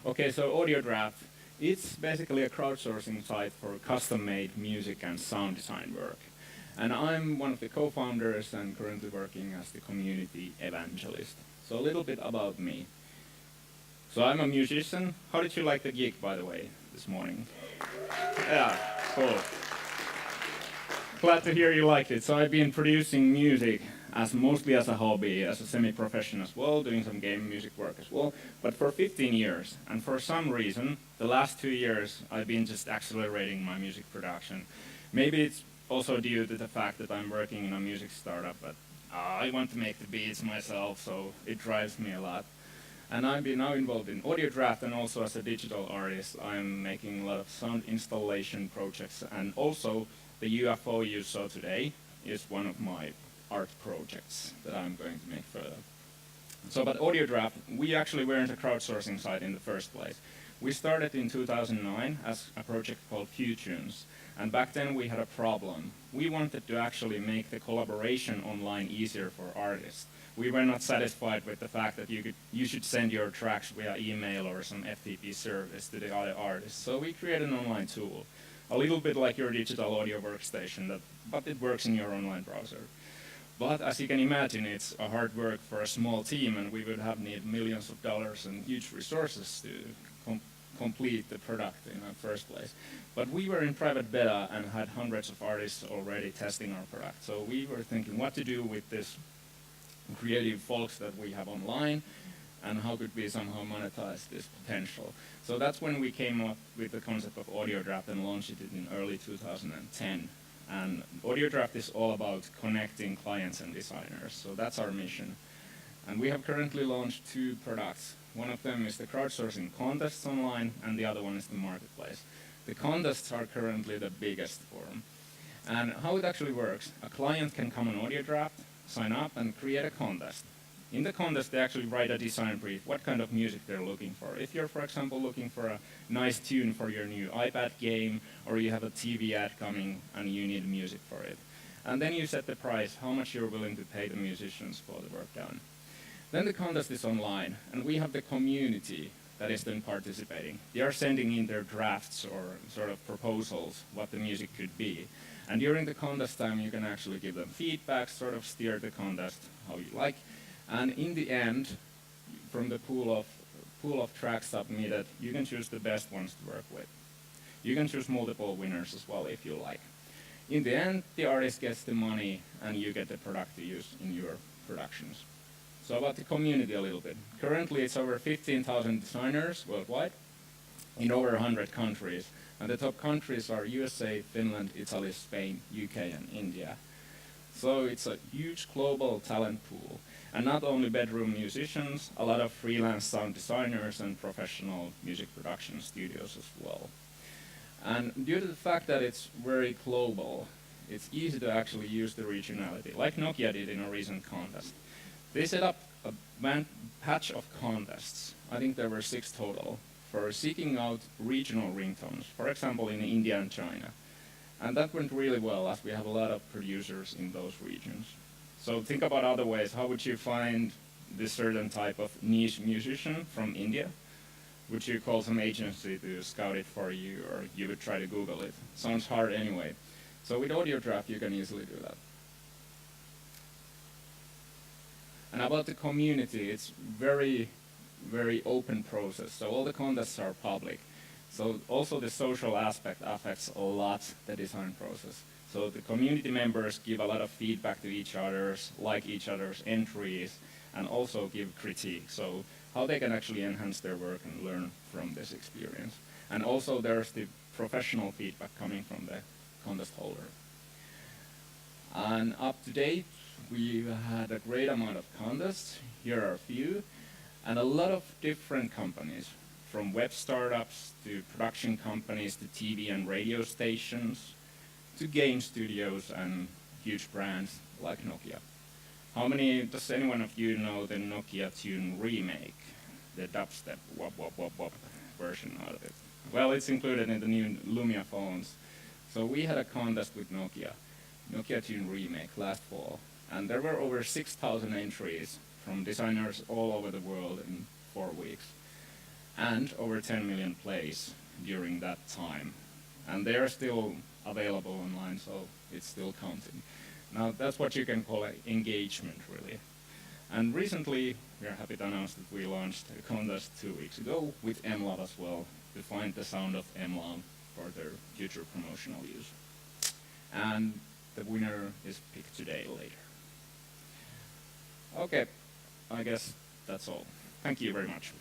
Okay, so AudioDraft, it's basically a crowdsourcing site for custom-made music and sound design work. And I'm one of the co-founders and currently working as the community evangelist. So a little bit about me. So I'm a musician. How did you like the gig, by the way, this morning? Yeah, cool. Glad to hear you liked it. So I've been producing music mostly as a hobby, as a semi-profession as well, doing some game music work as well, but for 15 years. And for some reason, the last 2 years, I've been just accelerating my music production. Maybe it's also due to the fact that I'm working in a music startup, but I want to make the beats myself, so it drives me a lot. And I'm now involved in AudioDraft, and also as a digital artist, I'm making a lot of sound installation projects, and also the UFO you saw today is one of my art projects that I'm going to make further. So about AudioDraft, we actually weren't a crowdsourcing site in the first place. We started in 2009 as a project called FewTunes, and back then we had a problem. We wanted to actually make the collaboration online easier for artists. We were not satisfied with the fact that you should send your tracks via email or some FTP service to the other artists. So we created an online tool, a little bit like your digital audio workstation, but it works in your online browser. But as you can imagine, it's a hard work for a small team, and we would have need millions of dollars and huge resources to complete the product in the first place. But we were in private beta and had hundreds of artists already testing our product. So we were thinking what to do with this creative folks that we have online, and how could we somehow monetize this potential. So that's when we came up with the concept of AudioDraft and launched it in early 2010. And AudioDraft is all about connecting clients and designers, so that's our mission. And we have currently launched 2 products. One of them is the crowdsourcing contests online, and the other one is the marketplace. The contests are currently the biggest form. And how it actually works, a client can come on AudioDraft, sign up, and create a contest. In the contest, they actually write a design brief, what kind of music they're looking for. If you're, for example, looking for a nice tune for your new iPad game, or you have a TV ad coming and you need music for it. And then you set the price, how much you're willing to pay the musicians for the work done. Then the contest is online, and we have the community that is then participating. They are sending in their drafts or sort of proposals, what the music could be. And during the contest time, you can actually give them feedback, sort of steer the contest how you like. And in the end, from the pool of tracks submitted, you can choose the best ones to work with. You can choose multiple winners as well if you like. In the end, the artist gets the money and you get the product to use in your productions. So about the community a little bit. Currently it's over 15,000 designers worldwide in over 100 countries. And the top countries are USA, Finland, Italy, Spain, UK, and India. So it's a huge global talent pool. And not only bedroom musicians, a lot of freelance sound designers and professional music production studios as well. And due to the fact that it's very global, it's easy to actually use the regionality, like Nokia did in a recent contest. They set up a patch of contests, I think there were 6 total, for seeking out regional ringtones, for example in India and China. And that went really well, as we have a lot of producers in those regions. So think about other ways. How would you find this certain type of niche musician from India? Would you call some agency to scout it for you, or you would try to Google it? Sounds hard anyway. So with AudioDraft, you can easily do that. And about the community, it's very, very open process. So all the contests are public. So also the social aspect affects a lot the design process. So the community members give a lot of feedback to each other, like each other's entries, and also give critique. So how they can actually enhance their work and learn from this experience. And also there's the professional feedback coming from the contest holder. And up to date, we've had a great amount of contests. Here are a few. And a lot of different companies, from web startups to production companies to TV and radio stations, to game studios and huge brands like Nokia. Does anyone of you know the Nokia Tune Remake, the dubstep wop wop wop wop version of it? Well, it's included in the new Lumia phones. So we had a contest with Nokia Tune Remake last fall, and there were over 6,000 entries from designers all over the world in 4 weeks. and over 10 million plays during that time. And they are still available online, so it's still counting. Now, that's what you can call engagement, really. And recently, we are happy to announce that we launched a contest 2 weeks ago with Mlove as well, to find the sound of Mlove for their future promotional use. And the winner is picked today later. Okay, I guess that's all. Thank you very much.